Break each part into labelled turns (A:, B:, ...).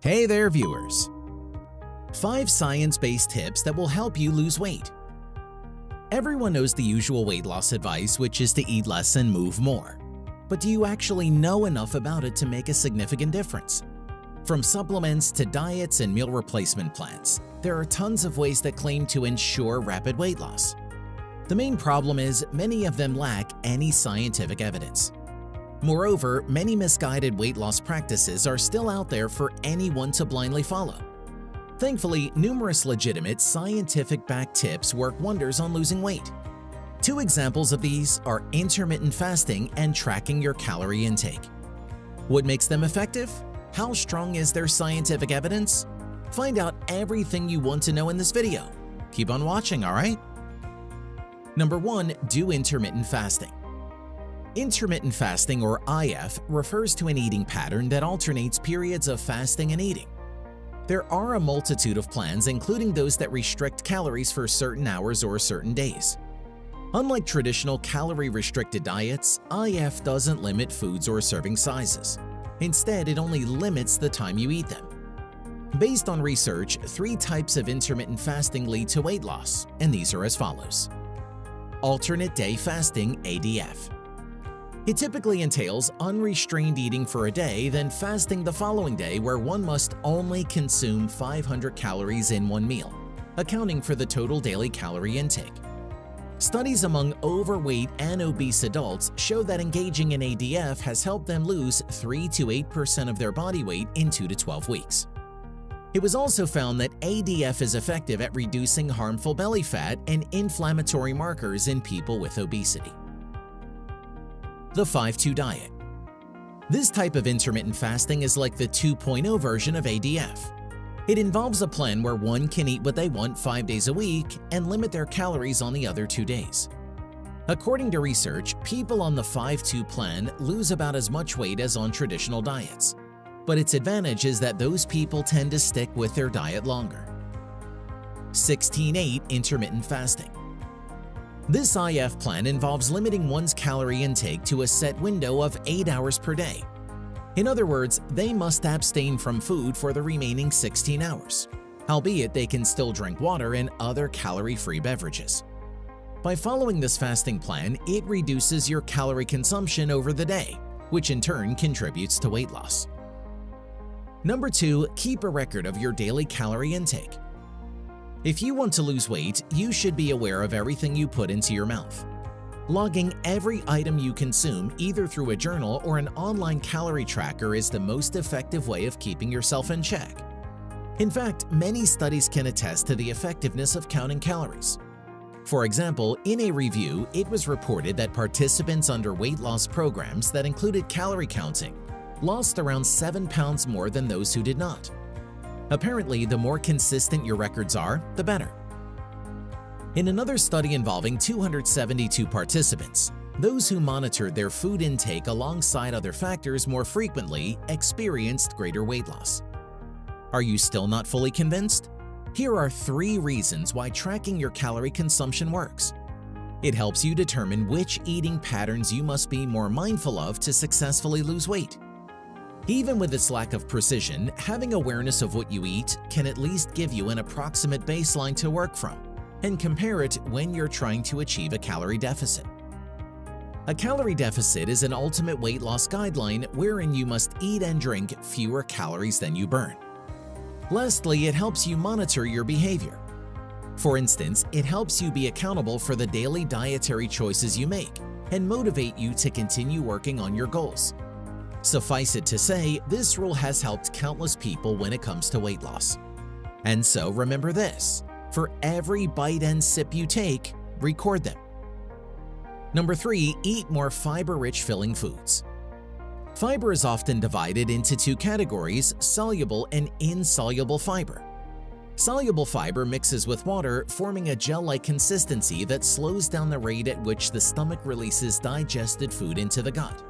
A: Hey there, viewers! 5 science-based tips that will help you lose weight. Everyone knows the usual weight loss advice, which is to eat less and move more. But do you actually know enough about it to make a significant difference? From supplements to diets and meal replacement plans, there are tons of ways that claim to ensure rapid weight loss. The main problem is many of them lack any scientific evidence. Moreover, many misguided weight loss practices are still out there for anyone to blindly follow. Thankfully, numerous legitimate, scientific-backed tips work wonders on losing weight. 2 examples of these are intermittent fasting and tracking your calorie intake. What makes them effective? How strong is their scientific evidence? Find out everything you want to know in this video. Keep on watching, alright? Number 1. Do intermittent fasting. Intermittent fasting, or IF, refers to an eating pattern that alternates periods of fasting and eating. There are a multitude of plans, including those that restrict calories for certain hours or certain days. Unlike traditional calorie-restricted diets, IF doesn't limit foods or serving sizes. Instead, it only limits the time you eat them. Based on research, 3 types of intermittent fasting lead to weight loss, and these are as follows. Alternate day fasting, ADF. It typically entails unrestrained eating for a day, then fasting the following day, where one must only consume 500 calories in one meal, accounting for the total daily calorie intake. Studies among overweight and obese adults show that engaging in ADF has helped them lose 3 to 8% of their body weight in 2 to 12 weeks. It was also found that ADF is effective at reducing harmful belly fat and inflammatory markers in people with obesity. The 5-2 diet. This type of intermittent fasting is like the 2.0 version of ADF. It involves a plan where one can eat what they want 5 days a week and limit their calories on the other 2 days. According to research, people on the 5-2 plan lose about as much weight as on traditional diets. But its advantage is that those people tend to stick with their diet longer. 16-8 intermittent fasting. This IF plan involves limiting one's calorie intake to a set window of 8 hours per day. In other words, they must abstain from food for the remaining 16 hours, albeit they can still drink water and other calorie-free beverages. By following this fasting plan, it reduces your calorie consumption over the day, which in turn contributes to weight loss. Number 2. Keep a record of your daily calorie intake. If you want to lose weight, you should be aware of everything you put into your mouth. Logging every item you consume, either through a journal or an online calorie tracker, is the most effective way of keeping yourself in check. In fact, many studies can attest to the effectiveness of counting calories. For example, in a review, it was reported that participants under weight loss programs that included calorie counting lost around 7 pounds more than those who did not. Apparently, the more consistent your records are, the better. In another study involving 272 participants, those who monitored their food intake alongside other factors more frequently experienced greater weight loss. Are you still not fully convinced? Here are 3 reasons why tracking your calorie consumption works. It helps you determine which eating patterns you must be more mindful of to successfully lose weight. Even with its lack of precision, having awareness of what you eat can at least give you an approximate baseline to work from and compare it when you're trying to achieve a calorie deficit. A calorie deficit is an ultimate weight loss guideline wherein you must eat and drink fewer calories than you burn. Lastly, it helps you monitor your behavior. For instance, it helps you be accountable for the daily dietary choices you make and motivate you to continue working on your goals. Suffice it to say, this rule has helped countless people when it comes to weight loss. And so remember this: for every bite and sip you take, record them. Number 3. Eat more fiber-rich filling foods. Fiber is often divided into 2 categories: soluble and insoluble fiber. Soluble fiber mixes with water, forming a gel-like consistency that slows down the rate at which the stomach releases digested food into the gut.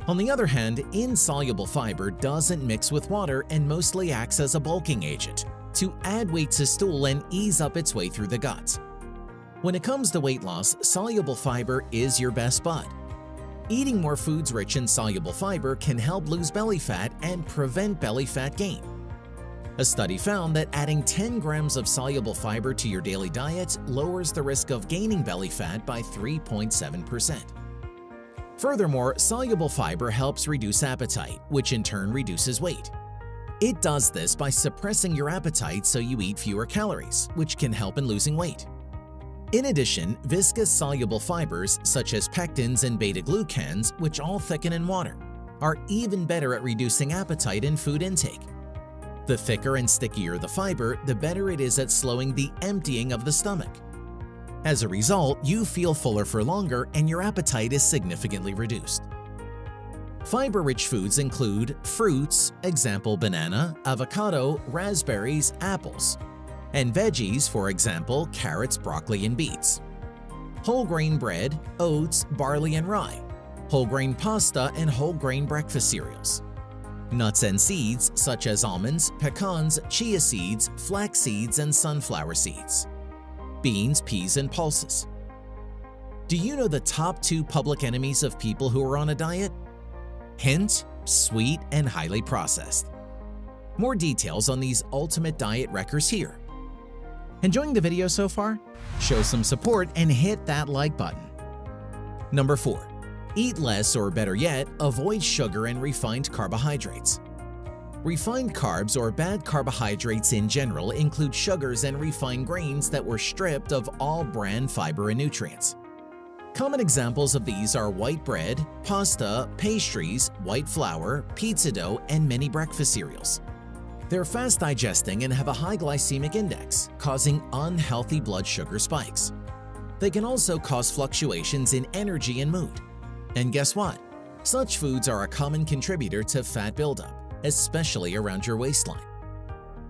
A: On the other hand, insoluble fiber doesn't mix with water and mostly acts as a bulking agent to add weight to stool and ease up its way through the gut. When it comes to weight loss, soluble fiber is your best bud. Eating more foods rich in soluble fiber can help lose belly fat and prevent belly fat gain, A study found that adding 10 grams of soluble fiber to your daily diet lowers the risk of gaining belly fat by 3.7%. Furthermore, soluble fiber helps reduce appetite, which in turn reduces weight. It does this by suppressing your appetite so you eat fewer calories, which can help in losing weight. In addition, viscous soluble fibers such as pectins and beta-glucans, which all thicken in water, are even better at reducing appetite and food intake. The thicker and stickier the fiber, the better it is at slowing the emptying of the stomach. As a result, you feel fuller for longer and your appetite is significantly reduced. Fiber-rich foods include fruits, example banana, avocado, raspberries, apples, and veggies, for example carrots, broccoli, and beets. Whole grain bread, oats, barley, and rye, whole grain pasta, and whole grain breakfast cereals. Nuts and seeds such as almonds, pecans, chia seeds, flax seeds, and sunflower seeds. Beans, peas, and pulses. Do you know the top 2 public enemies of people who are on a diet? Hint: sweet and highly processed. More details on these ultimate diet wreckers here. Enjoying the video so far? Show some support and hit that like button. Number 4. Eat less, or better yet, avoid sugar and refined carbohydrates. Refined carbs, or bad carbohydrates in general, include sugars and refined grains that were stripped of all bran fiber and nutrients. Common examples of these are white bread, pasta, pastries, white flour, pizza dough, and many breakfast cereals. They're fast digesting and have a high glycemic index, causing unhealthy blood sugar spikes. They can also cause fluctuations in energy and mood. And guess what? Such foods are a common contributor to fat buildup, especially around your waistline.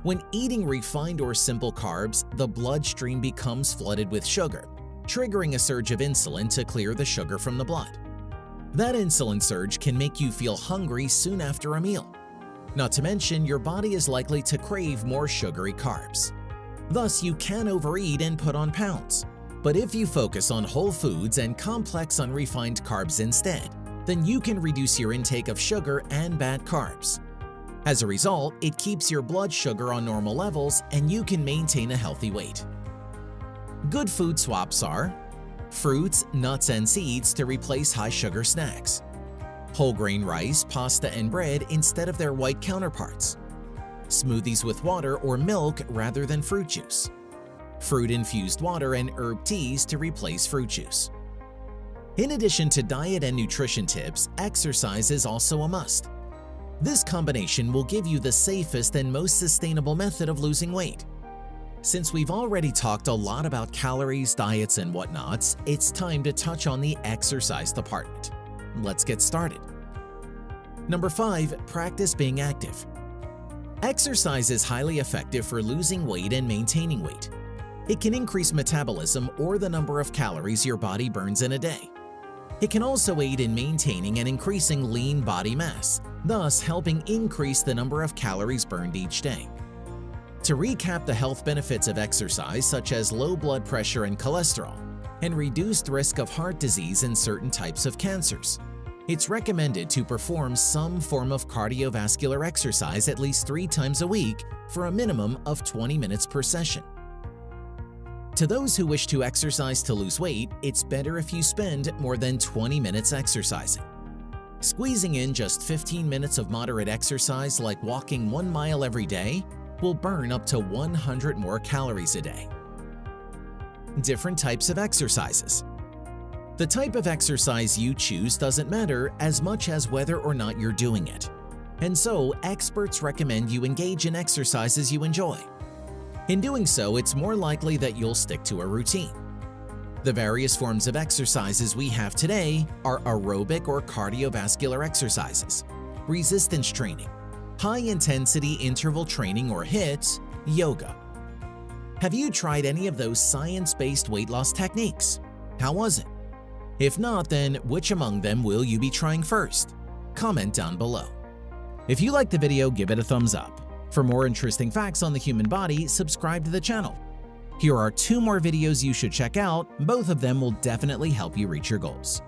A: When eating refined or simple carbs, the bloodstream becomes flooded with sugar, triggering a surge of insulin to clear the sugar from the blood. That insulin surge can make you feel hungry soon after a meal. Not to mention, your body is likely to crave more sugary carbs. Thus, you can overeat and put on pounds. But if you focus on whole foods and complex unrefined carbs instead, then you can reduce your intake of sugar and bad carbs. As a result, it keeps your blood sugar on normal levels and you can maintain a healthy weight. Good food swaps are fruits, nuts, and seeds to replace high-sugar snacks, whole grain rice, pasta, and bread instead of their white counterparts, smoothies with water or milk rather than fruit juice, fruit-infused water and herb teas to replace fruit juice. In addition to diet and nutrition tips, exercise is also a must. This combination will give you the safest and most sustainable method of losing weight. Since we've already talked a lot about calories, diets, and whatnots, it's time to touch on the exercise department. Let's get started. Number 5. Practice being active. Exercise is highly effective for losing weight and maintaining weight. It can increase metabolism, or the number of calories your body burns in a day. It can also aid in maintaining and increasing lean body mass, thus helping increase the number of calories burned each day. To recap the health benefits of exercise, such as low blood pressure and cholesterol, and reduced risk of heart disease and certain types of cancers, it's recommended to perform some form of cardiovascular exercise at least 3 times a week for a minimum of 20 minutes per session. To those who wish to exercise to lose weight, it's better if you spend more than 20 minutes exercising. Squeezing in just 15 minutes of moderate exercise, like walking 1 mile every day, will burn up to 100 more calories a day. Different types of exercises. The type of exercise you choose doesn't matter as much as whether or not you're doing it. And so, experts recommend you engage in exercises you enjoy. In doing so, it's more likely that you'll stick to a routine. The various forms of exercises we have today are aerobic or cardiovascular exercises, resistance training, high-intensity interval training or HIIT, yoga. Have you tried any of those science-based weight loss techniques? How was it? If not, then which among them will you be trying first? Comment down below. If you liked the video, give it a thumbs up. For more interesting facts on the human body, subscribe to the channel. Here are 2 more videos you should check out. Both of them will definitely help you reach your goals.